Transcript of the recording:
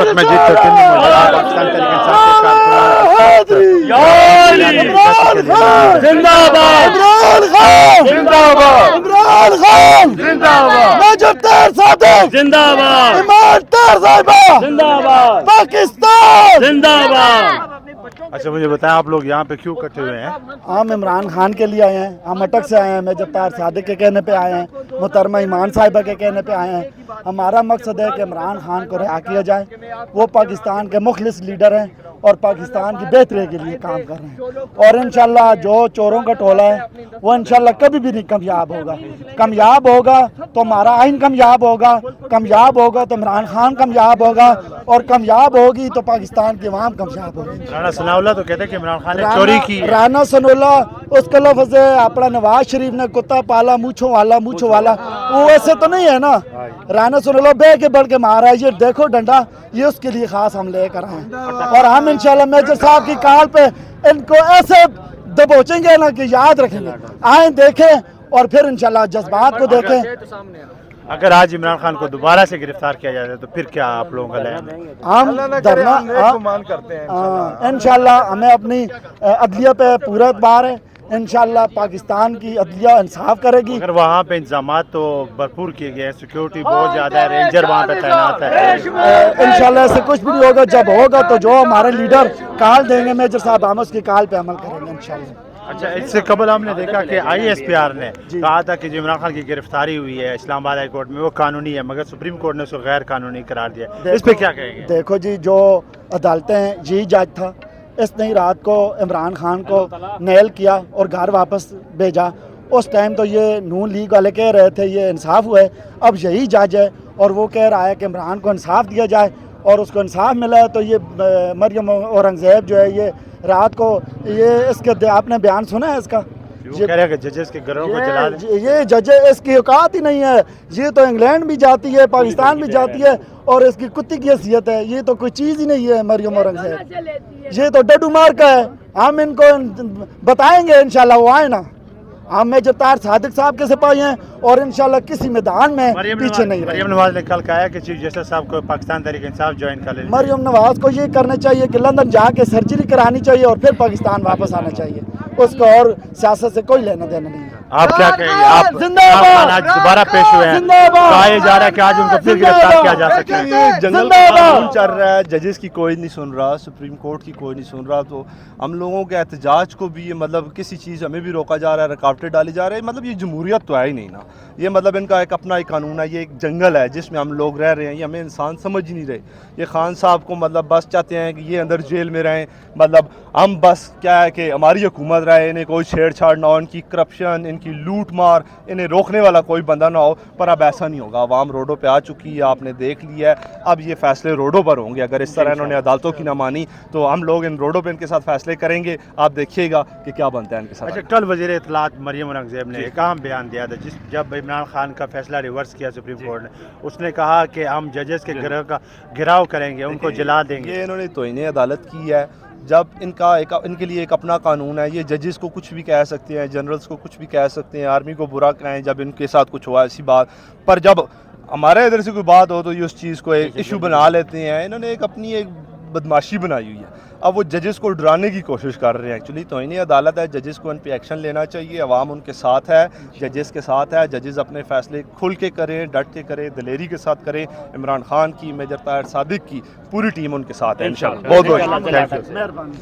वक्त में जीत तो टीम पाकिस्तान तरीके जिंदाबाद जिंदाबाद जिंदाबाद मेजर तार सादिक जिंदाबाद इमाम तार साहिबा जिंदाबाद पाकिस्तान जिंदाबाद। अच्छा मुझे बताएं आप लोग यहाँ पे क्यों इकट्ठे हुए हैं? हम इमरान खान के लिए आए हैं, हम अटक से आए हैं, मेजर तार सादिक के कहने पे आए हैं, मुहतरमा ईमान साहिबा के कहने पे आए हैं। हमारा मकसद है कि इमरान खान को रिहा किया जाए। वो पाकिस्तान के मुखलिस लीडर हैं और पाकिस्तान की बेहतरी के लिए काम कर रहे हैं और इंशाल्लाह जो चोरों का टोला है वो इंशाल्लाह कभी भी नहीं कामयाब होगा। कामयाब होगा तो हमारा आइन कामयाब होगा, कामयाब होगा तो इमरान खान कामयाब होगा और कामयाब होगी तो पाकिस्तान की अवाम कामयाब होगी। राना सनाउल्लाह तो कहते हैं कि इमरान खान ने चोरी की। राना सनाउल्लाह उसका लफ्ज़ है अपना नवाज शरीफ ने कुत्ता पाला मूछों वाला, वो ऐसे तो नहीं है ना। राना सनाउल्लाह बह के बढ़ के मारा है, ये देखो डंडा, ये उसके लिए खास हम लेकर आए और हम इंशाल्लाह मेजर साहब की काल पे इनको ऐसे दबोचेंगे ना कि याद रखेंगे। आए देखें और फिर इंशाल्लाह जज्बात को देखें। अगर आज इमरान खान को दोबारा से गिरफ्तार किया जाए तो फिर क्या आप लोगों का प्लान है? हम धरना करते हैं इंशाल्लाह। हमें अपनी अदलिया पे पूरा एतबार है, इंशाल्लाह पाकिस्तान की अदलिया इंसाफ करेगी। अगर वहाँ पे इंतजामात तो भरपूर किए गए हैं, सिक्योरिटी बहुत ज़्यादा है, रेंजर वहाँ पे तैनात है, इंशाल्लाह ऐसे कुछ भी नहीं होगा। जब होगा तो जो हमारे लीडर काल देंगे मेजर साहब, हम उसकी काल पे अमल करेंगे इंशाल्लाह। अच्छा इससे कबल हमने देखा कि ISPR ने कहा था कि जो इमरान खान की गिरफ्तारी हुई है इस्लामाबाद हाई कोर्ट में वो कानूनी है, मगर सुप्रीम कोर्ट ने उसको गैर कानूनी करार दिया। इस पे क्या कहेंगे? देखो जी, जो अदालतें हैं, यही जज था, इसने ही रात को इमरान खान को नेल किया और घर वापस भेजा। उस टाइम तो ये नून लीग वाले कह रहे थे ये इंसाफ हुआ है, अब यही जज है और वो कह रहा है कि इमरान को इंसाफ दिया जाए और उसको इंसाफ मिला है। तो ये मरियम औरंगज़ेब जो है ये रात को ये इसके आपने बयान सुना है इसका? ये कह रहे हैं कि जजेस के घरों को जला दें। ये जजेस इसकी औकात ही नहीं है। ये तो इंग्लैंड भी जाती है, पाकिस्तान भी जाती है और इसकी कुत्ती की हैसियत है। ये तो कोई चीज़ ही नहीं है मरियम औरंगज़ेब, ये तो डड्डू मार का है। हम इनको बताएंगे इंशाल्लाह, वो आए ना। हम मेजर तार सादिक साहब के सिपाही हैं और इंशाल्लाह किसी मैदान में पीछे नहीं। मरियम नवाज ने कल कहा कि चीफ जस्टिस साहब को पाकिस्तान तहरीक इंसाफ ज्वाइन कर लें। मरियम नवाज को ये करना चाहिए कि लंदन जाके सर्जरी करानी चाहिए और फिर पाकिस्तान वापस आना चाहिए। उसको और सियासत से कोई लेना देना नहीं है। आप क्या कहेंगे? आप आज दोबारा पेश हुए हैं, कहा जा रहा है कि आज उनको फिर गिरफ्तार किया जा सकता है। जनरल कानून चल रहा है, जजेस की कोई नहीं सुन रहा, सुप्रीम कोर्ट की कोई नहीं सुन रहा। तो हम लोगों के एहतजाज को भी मतलब किसी चीज़ हमें भी रोका जा रहा है, रुकावटें डाली जा रही है। मतलब ये जमहूरियत तो है ही नहीं ना। ये मतलब इनका एक अपना एक कानून है, ये एक जंगल है जिसमें हम लोग रह रहे हैं। ये हमें इंसान समझ ही नहीं रहे। ये खान साहब को मतलब बस चाहते हैं कि ये अंदर जेल में रहें, मतलब हम बस क्या है कि हमारी हुकूमत रहे, इन्हें कोई छेड़छाड़ ना हो, इनकी करप्शन, इनकी लूट मार, इन्हें रोकने वाला कोई बंदा ना हो। पर अब ऐसा नहीं होगा। आवाम रोडों पे आ चुकी है, आपने देख लिया है। अब ये फैसले रोडों पर होंगे। अगर इस तरह इन्होंने अदालतों की ना मानी तो हम लोग इन रोडों पे इनके साथ फैसले करेंगे। आप देखिएगा कि क्या बनता है इनके साथ। अच्छा कल वज़ीर इत्तलात मरियम औरंगज़ेब ने एक अहम बयान दिया था, जब इमरान खान का फैसला रिवर्स किया सुप्रीम कोर्ट ने, उसने कहा कि हम जजेस के घर का घेराव करेंगे, उनको जला देंगे। ये इन्होंने तौहीन अदालत की है। जब इनके लिए एक अपना कानून है, ये जजेस को कुछ भी कह सकते हैं, जनरल्स को कुछ भी कह सकते हैं, आर्मी को बुरा कहें जब इनके साथ कुछ हुआ ऐसी बात। पर जब हमारे इधर से कोई बात हो तो ये उस चीज़ को एक इशू बना लेते हैं। इन्होंने एक अपनी एक बदमाशी बनाई हुई है। अब वो जजेस को डराने की कोशिश कर रहे हैं। एक्चुअली तो इन्हीं अदालत है, जजेस को उन पे एक्शन लेना चाहिए। अवाम उनके साथ है, जजेस के साथ है। जजेस अपने फैसले खुल के करें, डट के करें, दलेरी के साथ करें। इमरान खान की, मेजर तार सादिक की पूरी टीम उनके साथ है इंशाल्लाह। बहुत बहुत मेहरबानी।